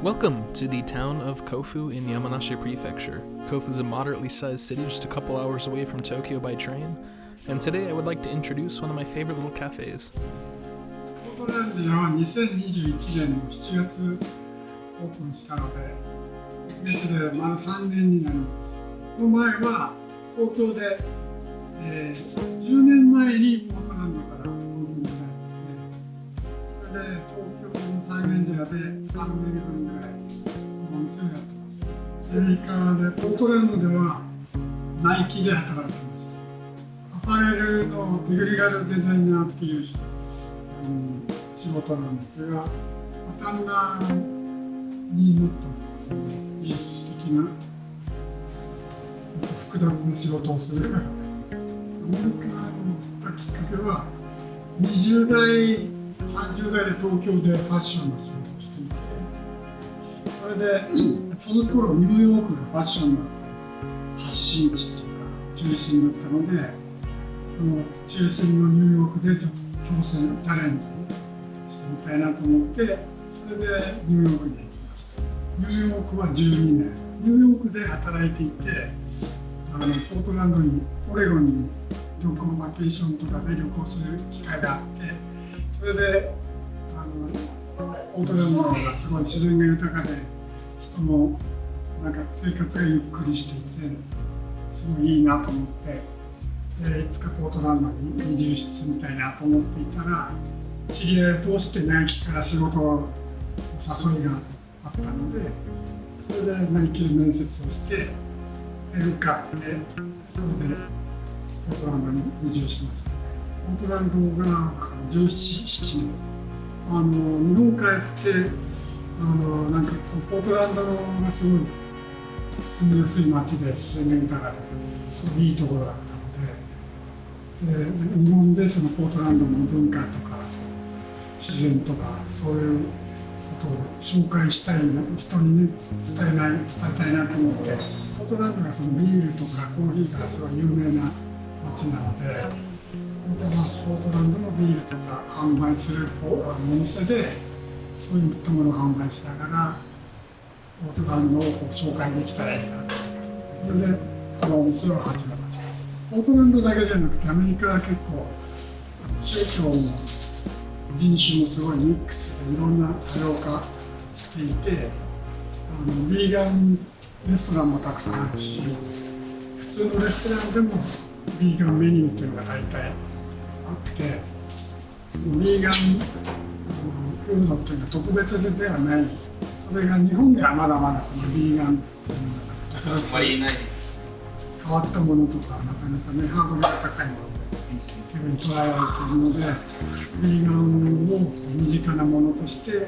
Welcome to the town of Kofu in Yamanashi Prefecture. Kofu is a moderately sized city just a couple hours away from Tokyo by train, and today I would like to introduce one of my favorite little cafes. ポートランディアは2021年の7月オープンしたので、今月で丸3年になります。この前は東京で、10年前にポートランドから東京に帰って、それで東京の三軒茶屋で3年半ぐらいお店をやってました。それからでポートランドではナイキで働いてました。アパレルのテクニカルデザイナーっていう仕事なんですが、旦那にもっと技術的な複雑な仕事をする。アメリカに行ったきっかけは20代、30代で東京でファッションの仕事をしていて、それでその頃ニューヨークがファッションの発信地っていうか中心だったので、その中心のニューヨークでちょっと挑戦、チャレンジしてみたいなと思って、それでニューヨークに行きました。ニューヨークは12年、ニューヨークで働いていて、ポートランドに、オレゴンに旅行、バケーションとかで旅行する機会があって、それでポートランドがすごい自然が豊かで、人もなんか生活がゆっくりしていて、すごいいいなと思って、いつかポートランドに移住してみたいなと思っていたら、知り合いを通してナイキから仕事の誘いがあったので、それでナイキで面接をして受かって、それでポートランドに移住しました。ポートランドが17年、日本帰ってなんかそのポートランドがすごい住みやすい街で自然が豊かですごいいいところだったので、日本でそのポートランドの文化とか自然とかそういうことを紹介したい人にね伝えたいなと思って、ポートランドがそのビールとかコーヒーがすごい有名な街なので、それでポートランドのビールとか販売するお店でそういったものを販売しながらポートランドを紹介できたらいいなと、それでこのお店を始めました。ポートランドだけじゃなくてアメリカは結構宗教も人種もすごいミックスでいろんな多様化していて、ヴィーガンレストランもたくさんあるし、普通のレストランでもヴィーガンメニューっていうのが大体あって、そのヴィーガンフードっていうのは特別ではない、それが日本ではまだまだそのヴィーガンっていうのが特別変わったものとかなかなかねハードルが高いものというふうに捉えられているので、ヴィーガンを身近なものとして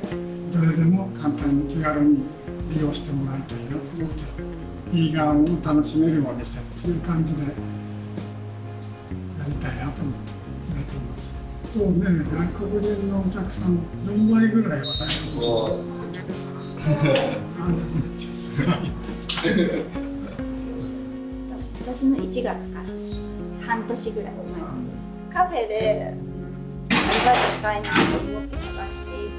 誰でも簡単に気軽に利用してもらいたいなと思って、ヴィーガンを楽しめるお店っていう感じでやりたいなと思ってやっています。そうね、外国人のお客さん4割ぐらいは外国人のお客さん私の1月から半年ぐらい前です。カフェでアルバイトしたいなと思って探している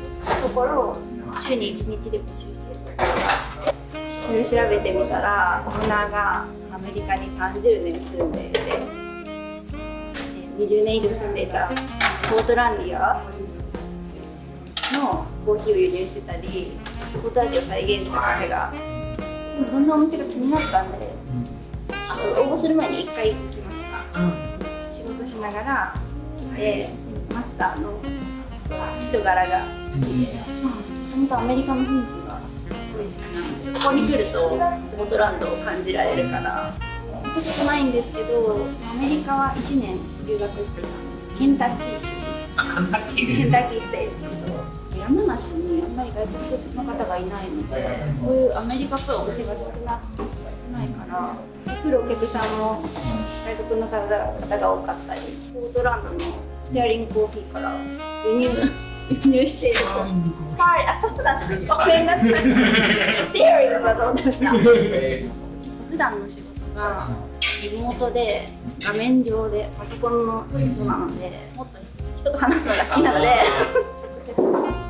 ところを週に1日で募集している。それを調べてみたら、オーナーがアメリカに30年住んでいて、20年以上住んでいたポートランディアのコーヒーを輸入してたり、ポートランディアを再現したカフェが、いろんなお店が気になったんで、応募する前に1回来ました。仕事しながら来て、マスターの人柄が好きで、本当アメリカの雰囲気がすごい好きなんです。ここに来るとポートランドを感じられるから。行ったことないんですけど、アメリカは1年留学していたので、ケンタッキー州に。ケンタッキーステイツ。山梨にあんまり外国人の方がいないので、こういうアメリカっぽいお店が少ないから、来るお客さんも外国の方が多かったり、ポートランドのステアリングコーヒーから輸入していると、そうだ、ごめんなさい、ステアリングだと思ってました。普段の仕事がリモートで画面上でパソコンの人なので、もっと人と話すのが好きなので直接話し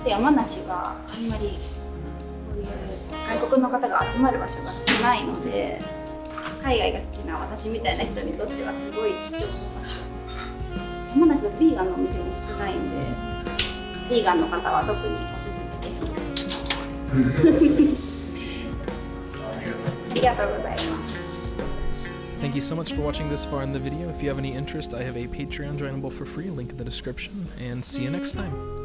たいな。と山梨はあんまりこういう外国の方が集まる場所が少ないので、海外が好きな私みたいな人にとってはすごい貴重な場所。山梨だとビーガンのお店も少ないんで、ビーガンの方は特におすすめです。ありがとうございます。Thank you so much for watching this far in the video. If you have any interest, I have a Patreon joinable for free, link in the description, and see you next time.